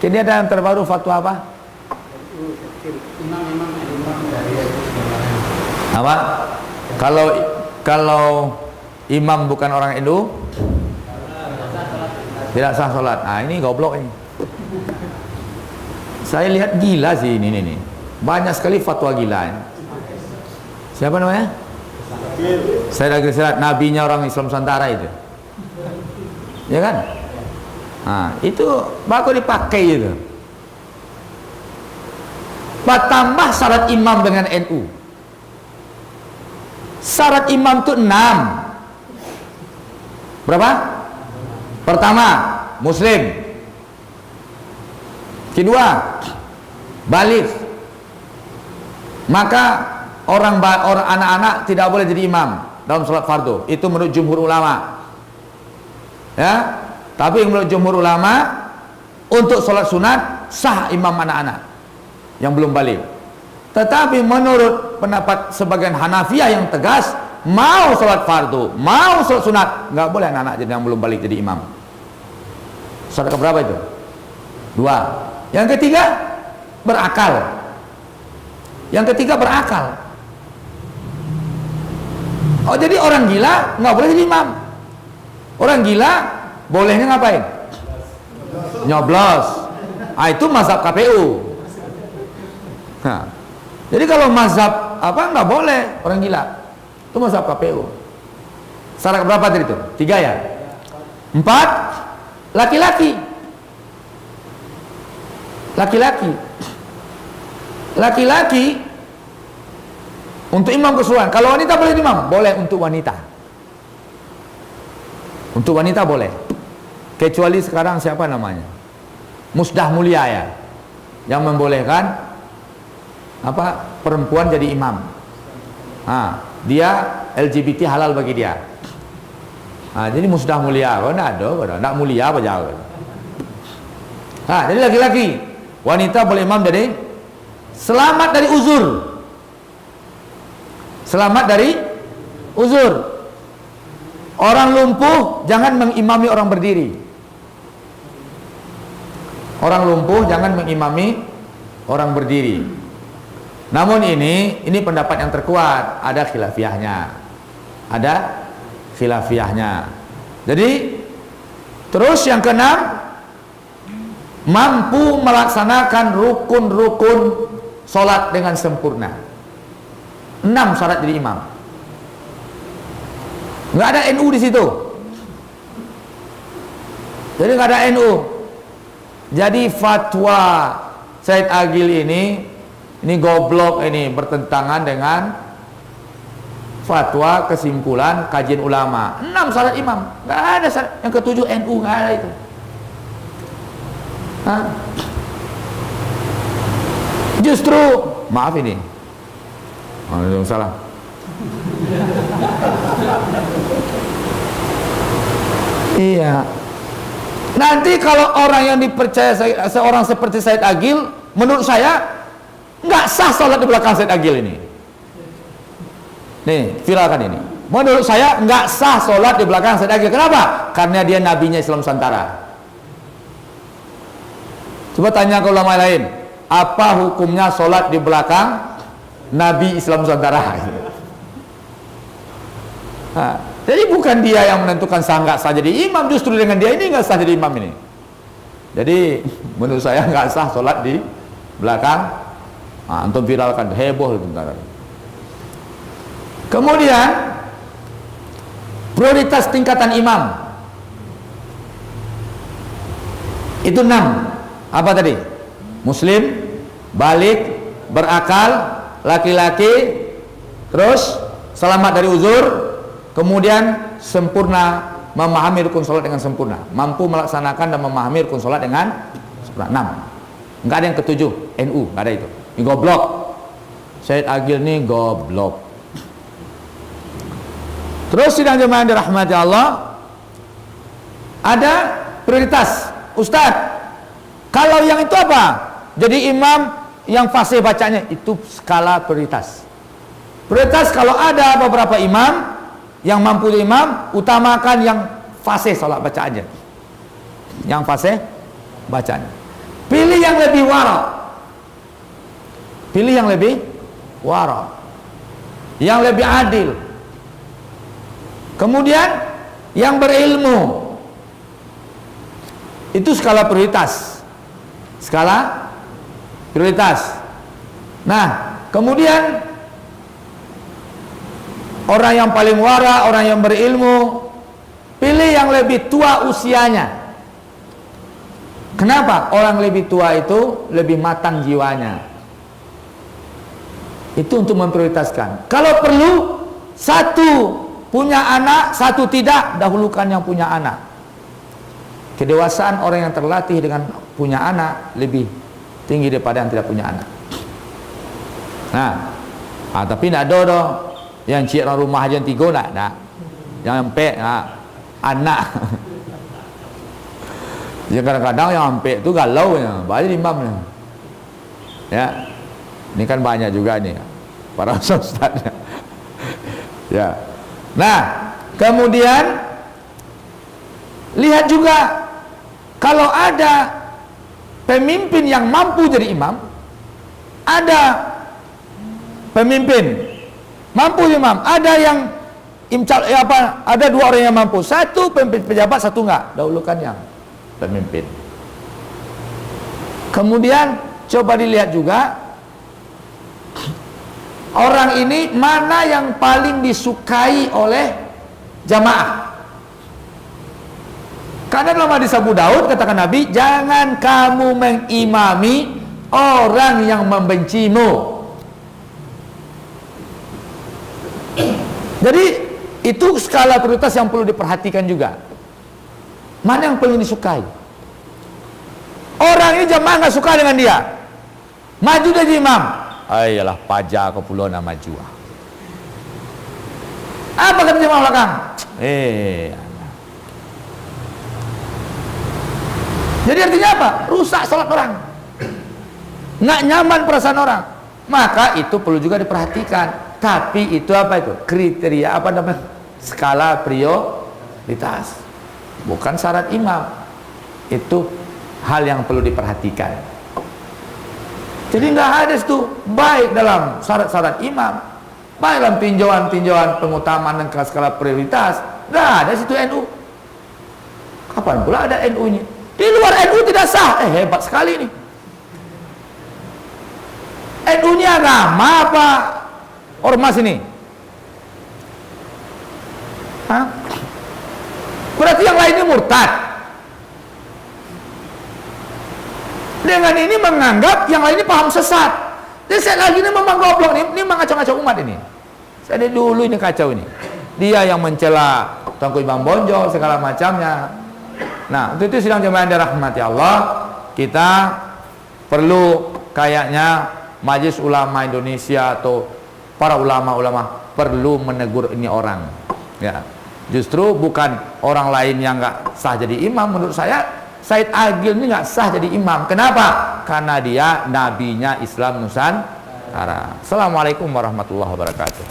Kini ada yang terbaru fatwa apa? Apa? Kalau imam bukan orang NU tidak sah sholat. Nah ini goblok ini. Saya lihat gila sih ini. Banyak sekali fatwa gila ini. Siapa namanya? Said Agil Siraj, nabinya orang Islam Nusantara itu. Ya kan? Nah, itu bagus dipakai itu. Tambah syarat imam dengan NU. Syarat imam itu 6. Berapa? Pertama, muslim. Kedua, balik. Maka orang anak-anak tidak boleh jadi imam dalam sholat fardu. Itu menurut jumhur ulama. Ya, tapi menurut jumhur ulama untuk sholat sunat sah imam anak-anak yang belum balik. Tetapi menurut pendapat sebagian Hanafiyah yang tegas, mau sholat fardu, mau sholat sunat, nggak boleh anak-anak jadi yang belum balik jadi imam. Syarat keberapa itu? 2. Yang ketiga berakal. Yang ketiga berakal. Oh jadi orang gila nggak boleh jadi imam. Orang gila bolehnya ngapain? Nyoblos. Ah itu mazhab KPU. Nah, jadi kalau mazhab apa nggak boleh orang gila. Itu mazhab KPU. Syarat berapa tadi itu? 3 ya? 4. Laki-laki. Laki-laki untuk imam keseluruhan. Kalau wanita boleh imam? Boleh untuk wanita. Untuk wanita boleh. Kecuali sekarang siapa namanya? Musdah Mulia ya. Yang membolehkan apa? Perempuan jadi imam. Nah, dia LGBT halal bagi dia. Nah, jadi Musdah Mulia. Oh, enggak mulia apa jauh. Nah, jadi laki-laki. Wanita boleh imam jadi selamat dari uzur. Selamat dari uzur. Orang lumpuh jangan mengimami orang berdiri. Orang lumpuh jangan mengimami orang berdiri. Namun ini pendapat yang terkuat, ada khilafiyahnya. Ada khilafiyahnya. Jadi terus yang keenam, mampu melaksanakan rukun-rukun sholat dengan sempurna. 6 syarat jadi imam. Nggak ada NU di situ. Jadi nggak ada NU. Jadi fatwa Said Agil ini goblok, ini bertentangan dengan fatwa kesimpulan kajian ulama. 6 syarat imam. Nggak ada syarat. Yang ke-7 NU nggak ada itu. Hah? Justru maaf ini. Waalaikumsalam. Iya. Nanti kalau orang yang dipercaya seorang seperti Said Agil, menurut saya nggak sah sholat di belakang Said Agil ini. Nih, viralkan ini. Menurut saya nggak sah sholat di belakang Said Agil. Kenapa? Karena dia nabinya Islam Nusantara. Coba tanya ke ulama lain, apa hukumnya sholat di belakang Nabi Islam Nusantara? Nah, jadi bukan dia yang menentukan sah nggak sah jadi imam, justru dengan dia ini nggak sah jadi imam ini. Jadi menurut saya nggak sah sholat di belakang. Nah, antum viralkan, heboh itu bentar. Kemudian prioritas tingkatan imam itu 6. Apa tadi? Muslim, balik, berakal, laki-laki, terus selamat dari uzur, kemudian sempurna memahami rukun sholat dengan sempurna, mampu melaksanakan dan memahami rukun sholat dengan sempurna. 6. Enggak ada yang ke-7, NU, enggak ada itu. Ini goblok. Said Agil ini goblok. Terus sidang jemaah yang dirahmati Allah, ada prioritas. Ustadz, kalau yang itu apa? Jadi imam yang fasih bacanya, itu skala prioritas. Prioritas kalau ada beberapa imam yang mampu jadi imam, utamakan yang fasih sholat bacaannya. Yang fasih bacanya. Pilih yang lebih wara. Pilih yang lebih wara, yang lebih adil. Kemudian yang berilmu. Itu skala prioritas. Skala prioritas. Nah, kemudian orang yang paling wara, orang yang berilmu, pilih yang lebih tua usianya. Kenapa? Orang lebih tua itu lebih matang jiwanya. Itu untuk memprioritaskan. Kalau perlu, satu punya anak, satu tidak, dahulukan yang punya anak. Kedewasaan orang yang terlatih dengan punya anak lebih tinggi daripada yang tidak punya anak. Nah, tapi tidak ada dong yang cik rumah aja tiga nak. Yang empek anak. Yang kadang-kadang yang empek itu galau ya, banyak imamnya. Ya. Ini kan banyak juga nih para ustaz. Ya. Nah, kemudian lihat juga kalau ada pemimpin yang mampu jadi imam, ada pemimpin mampu jadi imam, ada yang ada dua orang yang mampu, satu pemimpin pejabat, satu enggak, dahulukan yang pemimpin. Kemudian coba dilihat juga orang ini mana yang paling disukai oleh jamaah. Karena dalam hadis Abu Daud katakan Nabi, jangan kamu mengimami orang yang membencimu. Jadi itu skala prioritas yang perlu diperhatikan juga. Mana yang paling disukai? Orang ini jamaah nggak suka dengan dia, maju jadi imam. Ayalah pajak ke pulau nama jua. Apa kata jemaah belakang? Jadi artinya apa? Rusak salat orang, nggak nyaman perasaan orang. Maka itu perlu juga diperhatikan. Tapi itu apa itu? Kriteria apa namanya? Skala prioritas. Bukan syarat imam. Itu hal yang perlu diperhatikan. Jadi nggak ada itu baik dalam syarat-syarat imam, baik dalam tinjauan-tinjauan pengutamaan dan skala prioritas. Nggak ada situ NU. Kapan pula ada NU-nya? Di luar NU tidak sah. Hebat sekali nih. NU-nya agama apa ormas ini? Hah? Berarti yang lainnya murtad. Dengan ini menganggap yang lain ini paham sesat. Dan saya lagi ini memang goblok ini mengacau-ngacau umat ini. Saya dulu ini kacau ini. Dia yang mencela Tengku Imam Bonjol segala macamnya. Nah, untuk itu sidang jemaah yang dirahmati Allah, kita perlu kayaknya Majelis Ulama Indonesia atau para ulama-ulama perlu menegur ini orang. Ya, justru bukan orang lain yang nggak sah jadi imam. Menurut saya Said Agil ini nggak sah jadi imam. Kenapa? Karena dia nabinya Islam Nusantara. Assalamualaikum warahmatullahi wabarakatuh.